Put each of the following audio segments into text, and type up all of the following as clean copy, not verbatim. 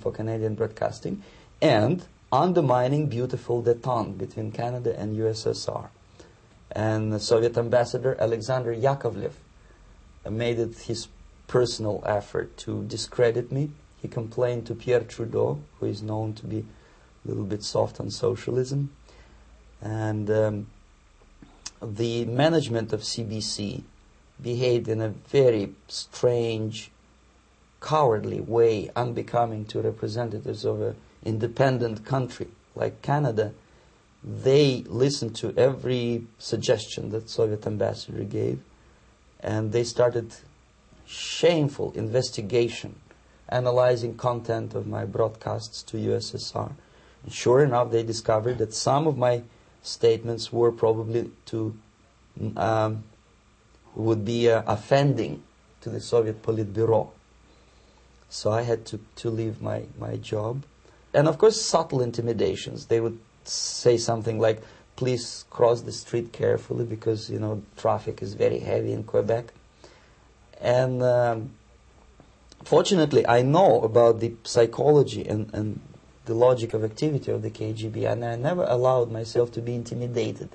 for Canadian broadcasting, and undermining beautiful détente between Canada and USSR. And the Soviet ambassador Alexander Yakovlev made it his personal effort to discredit me. He complained to Pierre Trudeau, who is known to be a little bit soft on socialism. And the management of CBC behaved in a very strange, cowardly way, unbecoming to representatives of an independent country like Canada. They listened to every suggestion that Soviet ambassador gave, and they started shameful investigation, analyzing content of my broadcasts to USSR. And sure enough, they discovered that some of my statements were probably would be offending to the Soviet Politburo. So I had to leave my job. And of course, subtle intimidations. They would say something like, please cross the street carefully because, traffic is very heavy in Quebec. And fortunately, I know about the psychology and the logic of activity of the KGB, and I never allowed myself to be intimidated.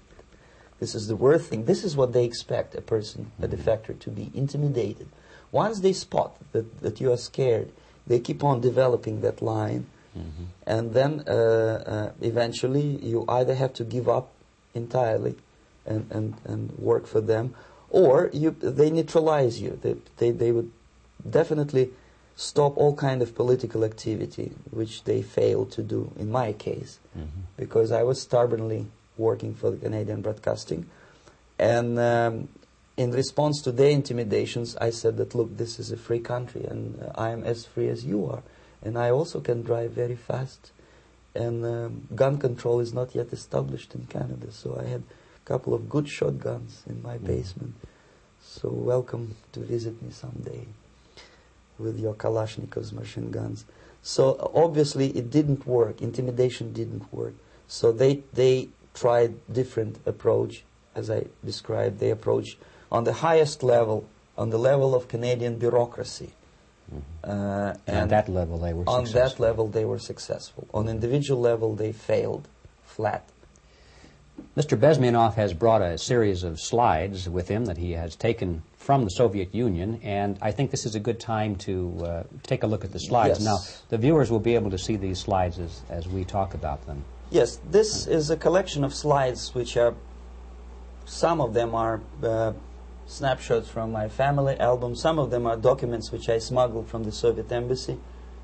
This is the worst thing. This is what they expect a person, a defector, to be intimidated. Once they spot that you are scared, they keep on developing that line. And then eventually you either have to give up entirely and work for them, or they neutralize you. They would definitely stop all kind of political activity, which they failed to do in my case, because I was stubbornly working for the Canadian broadcasting. And in response to their intimidations, I said that, look, this is a free country, and I am as free as you are. And I also can drive very fast. And gun control is not yet established in Canada. So I had a couple of good shotguns in my basement. So welcome to visit me someday with your Kalashnikovs machine guns. So obviously it didn't work. Intimidation didn't work. So they tried different approach, as I described. They approached on the highest level, on the level of Canadian bureaucracy. And on that level they were successful. On that level they were successful. On individual level they failed flat. Mr. Bezmenov has brought a series of slides with him that he has taken from the Soviet Union, and I think this is a good time to take a look at the slides. Yes. Now, the viewers will be able to see these slides as we talk about them. Yes, this is a collection of slides which are, some of them are snapshots from my family album, some of them are documents which I smuggled from the Soviet embassy,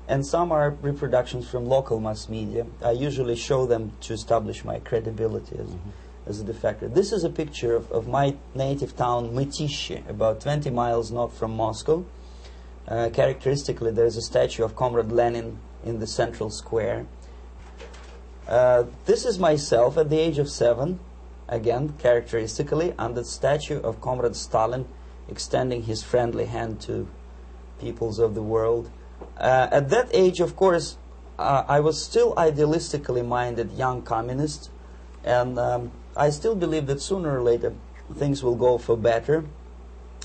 and some are reproductions from local mass media. I usually show them to establish my credibility as a defector. This is a picture of my native town, Mytishi, about 20 miles north from Moscow. Characteristically, there is a statue of Comrade Lenin in the central square. This is myself at the age of 7, again, characteristically, under the statue of Comrade Stalin, extending his friendly hand to peoples of the world. At that age, of course, I was still idealistically minded young communist, and I still believe that sooner or later things will go for better.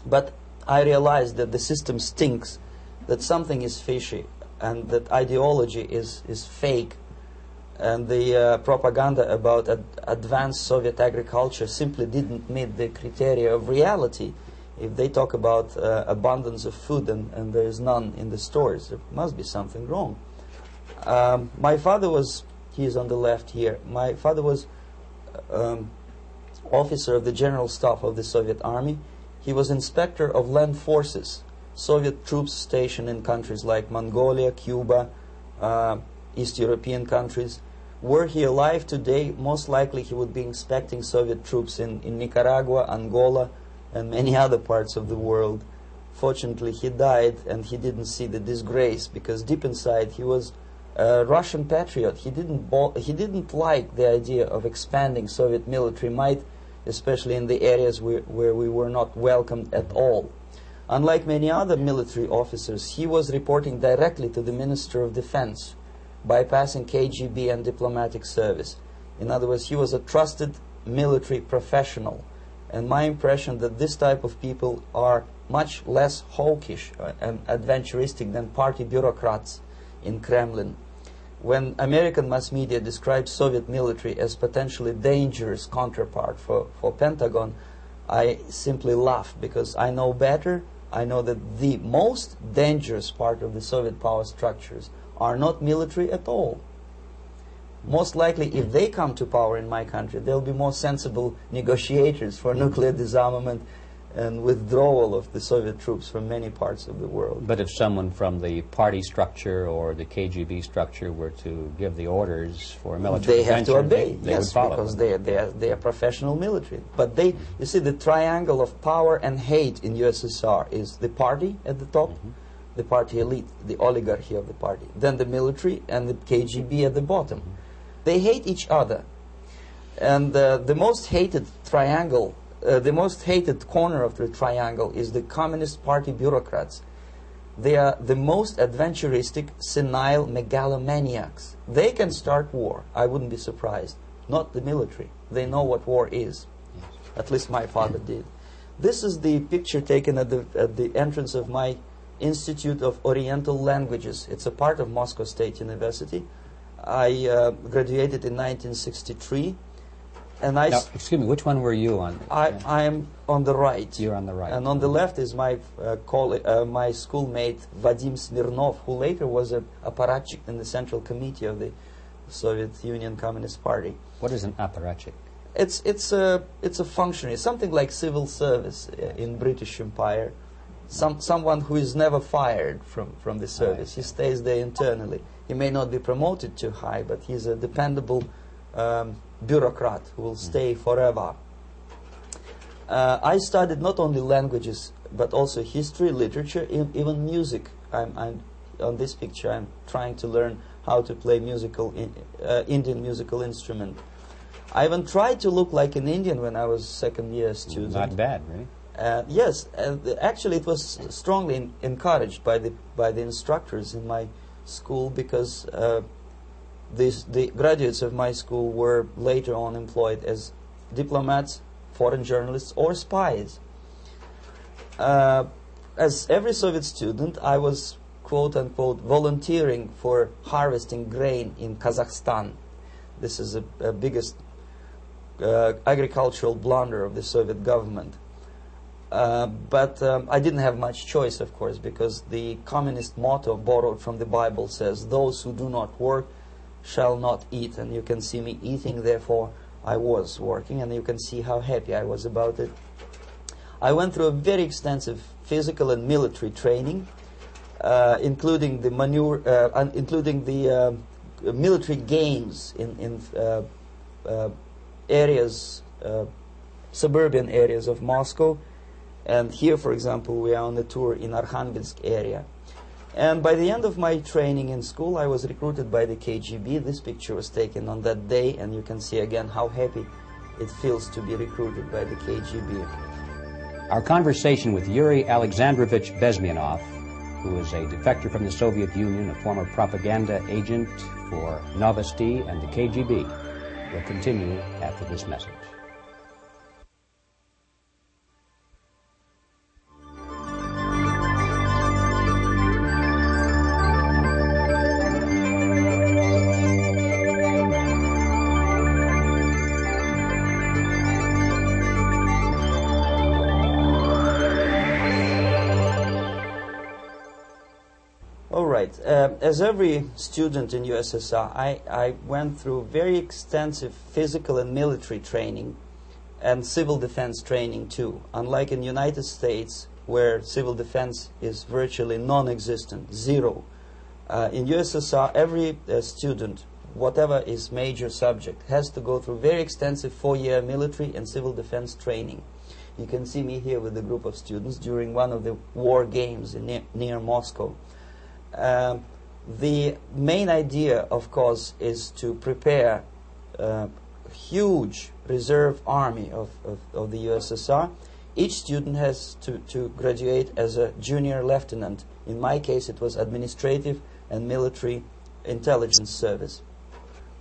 But I realized that the system stinks, that something is fishy, and that ideology is fake. And the propaganda about advanced Soviet agriculture simply didn't meet the criteria of reality. If they talk about abundance of food and there is none in the stores, there must be something wrong. My father was, he is on the left here, my father was officer of the General Staff of the Soviet Army. He was inspector of land forces, Soviet troops stationed in countries like Mongolia, Cuba, East European countries. Were he alive today, most likely he would be inspecting Soviet troops in Nicaragua, Angola, and many other parts of the world. Fortunately, he died and he didn't see the disgrace, because deep inside he was a Russian patriot. He didn't like the idea of expanding Soviet military might, especially in the areas where we were not welcomed at all. Unlike many other military officers, he was reporting directly to the Minister of Defense, bypassing KGB and diplomatic service. In other words, he was a trusted military professional. And my impression that this type of people are much less hawkish and adventuristic than party bureaucrats in Kremlin. When American mass media describes Soviet military as potentially dangerous counterpart for Pentagon, I simply laugh because I know better. I know that the most dangerous part of the Soviet power structures are not military at all. Most likely, if they come to power in my country, they'll be more sensible negotiators for nuclear disarmament and withdrawal of the Soviet troops from many parts of the world. But if someone from the party structure or the KGB structure were to give the orders for a military they have to obey, they yes, would follow. Because they are professional military. But you see, the triangle of power and hate in USSR is the party at the top, the party elite, the oligarchy of the party, then the military and the KGB at the bottom. They hate each other. And the most hated triangle, the most hated corner of the triangle is the Communist Party bureaucrats. They are the most adventuristic, senile megalomaniacs. They can start war. I wouldn't be surprised. Not the military. They know what war is. Yes. At least my father did. This is the picture taken at the entrance of my Institute of Oriental Languages. It's a part of Moscow State University. I graduated in 1963. And now, excuse me, which one were you on? I am on the right. You're on the right. And on the left is my my schoolmate Vadim Smirnov, who later was a apparatchik in the Central Committee of the Soviet Union Communist Party. What is an apparatchik? It's a functionary, something like civil service in British Empire. Someone who is never fired from the service. He stays there internally. He may not be promoted too high, but he's a dependable bureaucrat who will stay forever. I studied not only languages but also history, literature, even music. I'm on this picture. I'm trying to learn how to play Indian musical instrument. I even tried to look like an Indian when I was second-year student. Not bad, really. Yes, actually, it was strongly encouraged by the instructors in my school because the graduates of my school were later on employed as diplomats, foreign journalists, or spies. As every Soviet student, I was, quote-unquote, volunteering for harvesting grain in Kazakhstan. This is the biggest agricultural blunder of the Soviet government. But I didn't have much choice, of course, because the communist motto borrowed from the Bible says, "Those who do not work shall not eat." And you can see me eating, therefore I was working, and you can see how happy I was about it. I went through a very extensive physical and military training, including the military games in areas, suburban areas of Moscow. And here, for example, we are on a tour in Arkhangelsk area. And by the end of my training in school, I was recruited by the KGB. This picture was taken on that day, and you can see again how happy it feels to be recruited by the KGB. Our conversation with Yuri Alexandrovich Bezmenov, who is a defector from the Soviet Union, a former propaganda agent for Novosti and the KGB, will continue after this message. As every student in USSR, I went through very extensive physical and military training and civil defense training too. Unlike in the United States, where civil defense is virtually non-existent, zero. In USSR, every student, whatever his major subject, has to go through very extensive 4-year military and civil defense training. You can see me here with a group of students during one of the war games near Moscow. The main idea, of course, is to prepare a huge reserve army of the USSR. Each student has to graduate as a junior lieutenant. In my case, it was administrative and military intelligence service.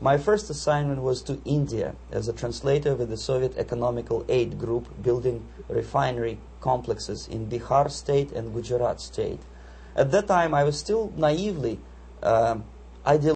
My first assignment was to India as a translator with the Soviet Economical Aid Group building refinery complexes in Bihar state and Gujarat state. At that time, I was still naively idealistically